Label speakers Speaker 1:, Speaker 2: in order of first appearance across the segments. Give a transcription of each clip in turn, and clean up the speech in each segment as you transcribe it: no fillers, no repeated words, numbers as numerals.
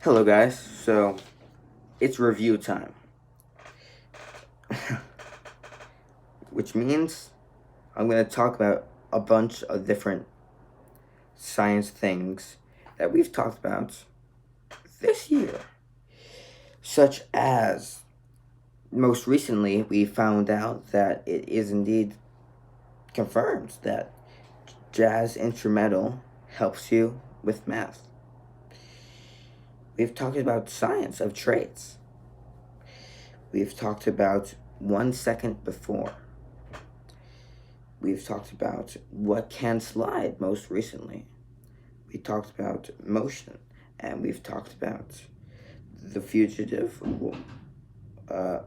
Speaker 1: Hello, guys. So, it's review time. Which means I'm going to talk about a bunch of different science things that we've talked about this year. Such as, most recently, we found out that it is indeed confirmed that jazz instrumental helps you with math. We've talked about science of traits. We've talked about 1 second before. We've talked about what can slide most recently. We talked about motion, and we've talked about the fugitive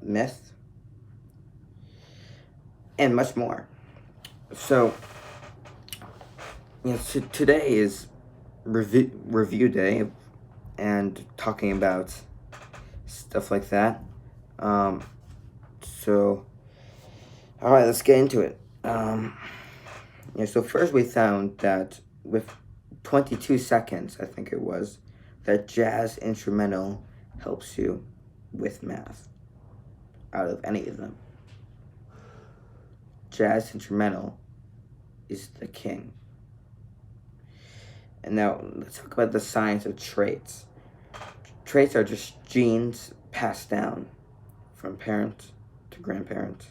Speaker 1: myth, and much more. So, today is review day, and talking about stuff like that. So, all right, let's get into it. So first we found that with 22 seconds, I think it was, that jazz instrumental helps you with math out of any of them. Jazz instrumental is the king. And now let's talk about the science of traits. Traits are just genes passed down from parent to grandparent.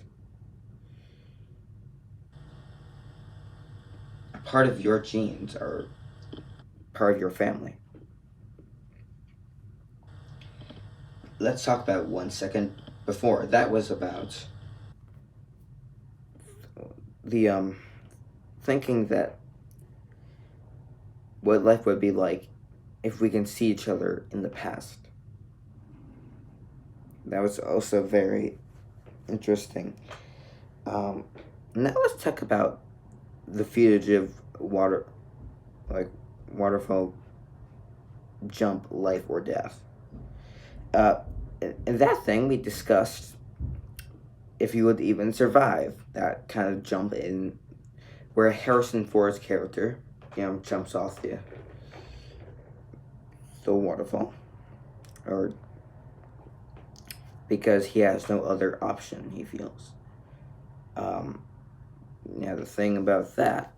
Speaker 1: Part of your genes are part of your family. Let's talk about 1 second before. That was about the thinking that what life would be like if we can see each other in the past. That was also very interesting. Now let's talk about the fugitive waterfall jump, life or death. In that thing, we discussed if you would even survive that kind of jump in, where Harrison Ford's character, jumps off the waterfall, or because he has no other option, he feels. The thing about that,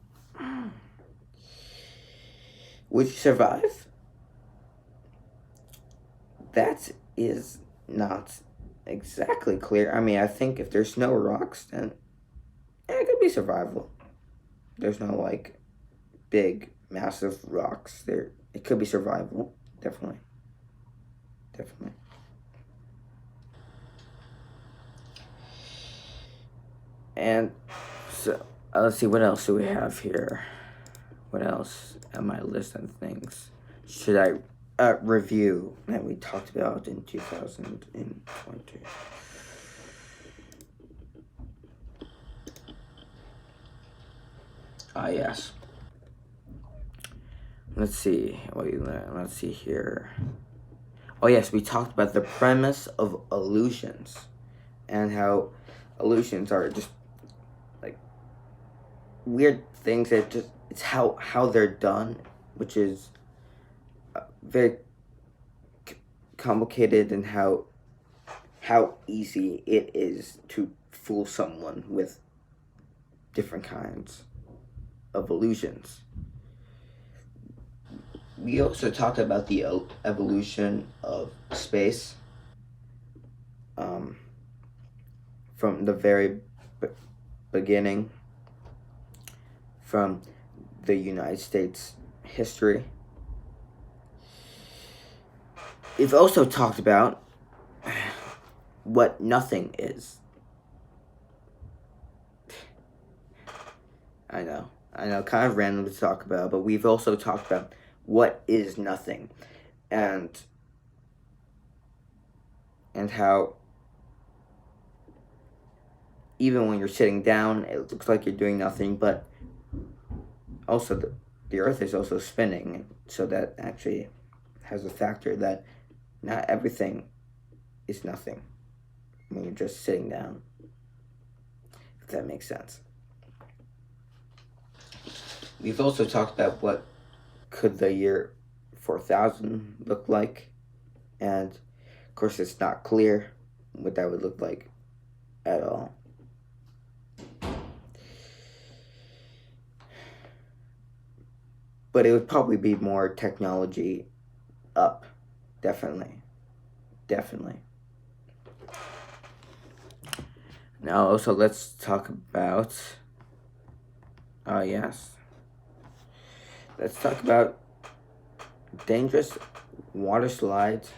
Speaker 1: would you survive? That is not exactly clear. I mean, I think if there's no rocks, then it could be survival. There's no big, massive rocks there. It could be survival, definitely. And so let's see, what else do we have here? What else on my list of things should I review that we talked about in 2020? Yes. Let's see. Let's see here. Oh yes, we talked about the premise of illusions and how illusions are just weird things that just it's how they're done, which is very complicated, and how easy it is to fool someone with different kinds of illusions. We also talked about the evolution of space, from the very beginning, from the United States history. We've also talked about what nothing is. I know, kind of random to talk about, but we've also talked about what is nothing, and how even when you're sitting down, it looks like you're doing nothing, but also the Earth is also spinning, so that actually has a factor that not everything is nothing when you're just sitting down, if that makes sense. We've also talked about what could the year 4000 look like, And of course, it's not clear what that would look like at all. But it would probably be more technology up. Definitely. Definitely. Now, also, let's talk about. Yes. Let's talk about dangerous water slides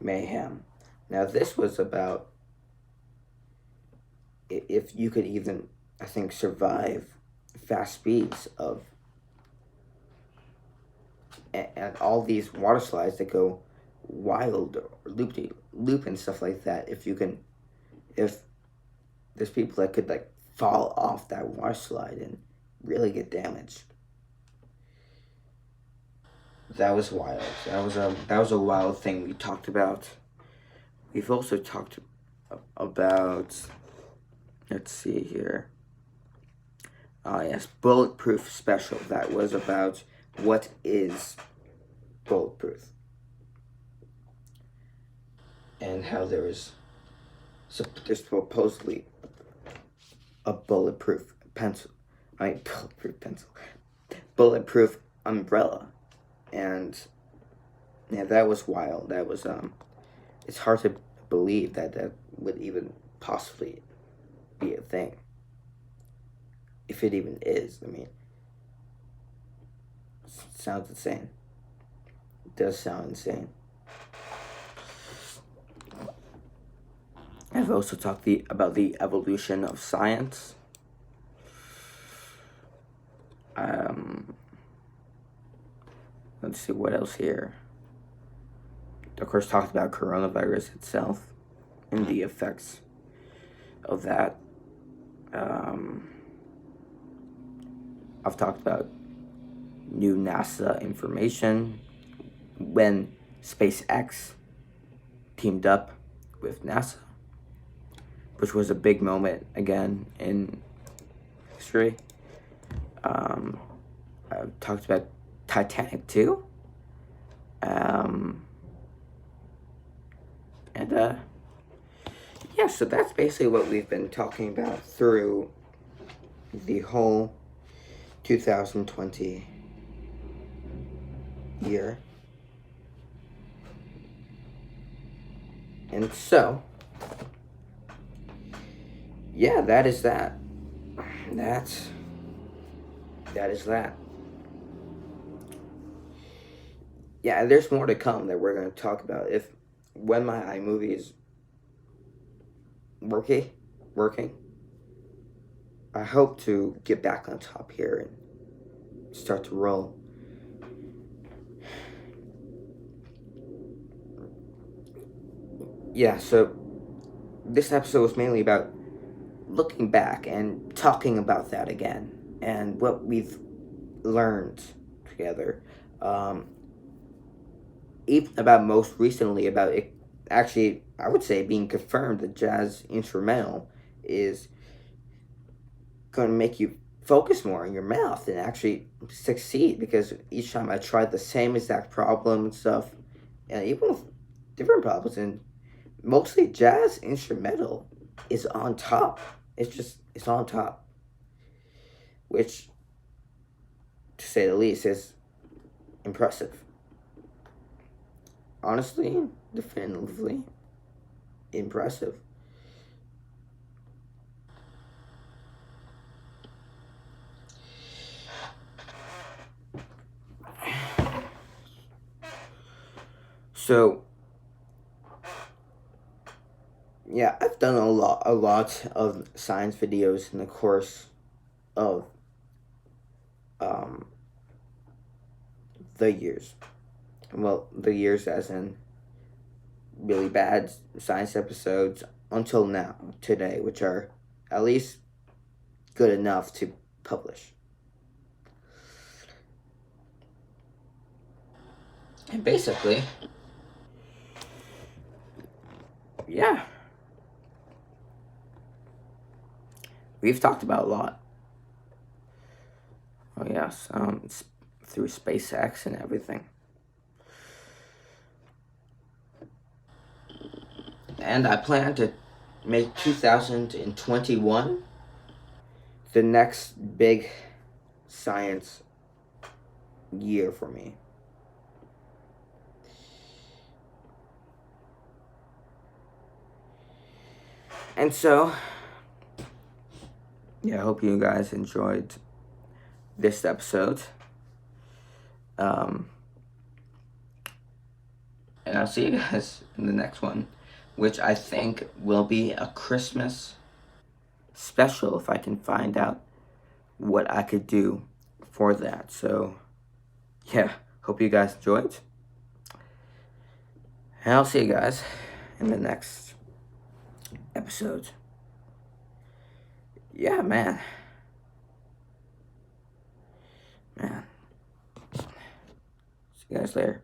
Speaker 1: mayhem. Now, this was about if you could even, I think, survive fast speeds of and all these water slides that go wild or loop and stuff like that. If there's people that could like fall off that water slide and really get damaged. That was wild. That was a wild thing we talked about. We've also talked about, let's see here. Yes, Bulletproof Special. That was about what is bulletproof and how there's supposedly a bulletproof pencil. Bulletproof pencil. Bulletproof umbrella. And yeah, that was wild. That was it's hard to believe that that would even possibly be a thing. If it even is. I mean, it sounds insane. It does sound insane. I've also talked about the evolution of science. Let's see what else here. Of course, talked about coronavirus itself and the effects of that. I've talked about new NASA information when SpaceX teamed up with NASA, which was a big moment again in history. I've talked about Titanic 2. Yeah, so that's basically what we've been talking about through the whole 2020 year. And so, yeah, that is that. That is that. Yeah, there's more to come that we're going to talk about. When my iMovie is working, I hope to get back on top here and start to roll. Yeah, so this episode was mainly about looking back and talking about that again and what we've learned together. Even about most recently about it, actually, I would say being confirmed that jazz instrumental is going to make you focus more on your mouth and actually succeed, because each time I tried the same exact problem and stuff, and even with different problems, and mostly jazz instrumental is on top. It's on top, which, to say the least, is impressive. Honestly, definitively impressive. So, yeah, I've done a lot of science videos in the course of the years. Well, the years as in really bad science episodes until now, today, which are at least good enough to publish. And basically, yeah, we've talked about a lot. Oh yes, through SpaceX and everything. And I plan to make 2021 the next big science year for me. And so, yeah, I hope you guys enjoyed this episode. And I'll see you guys in the next one, which I think will be a Christmas special if I can find out what I could do for that. So, yeah, hope you guys enjoyed. And I'll see you guys in the next episode. Yeah, man. Man. See you guys later.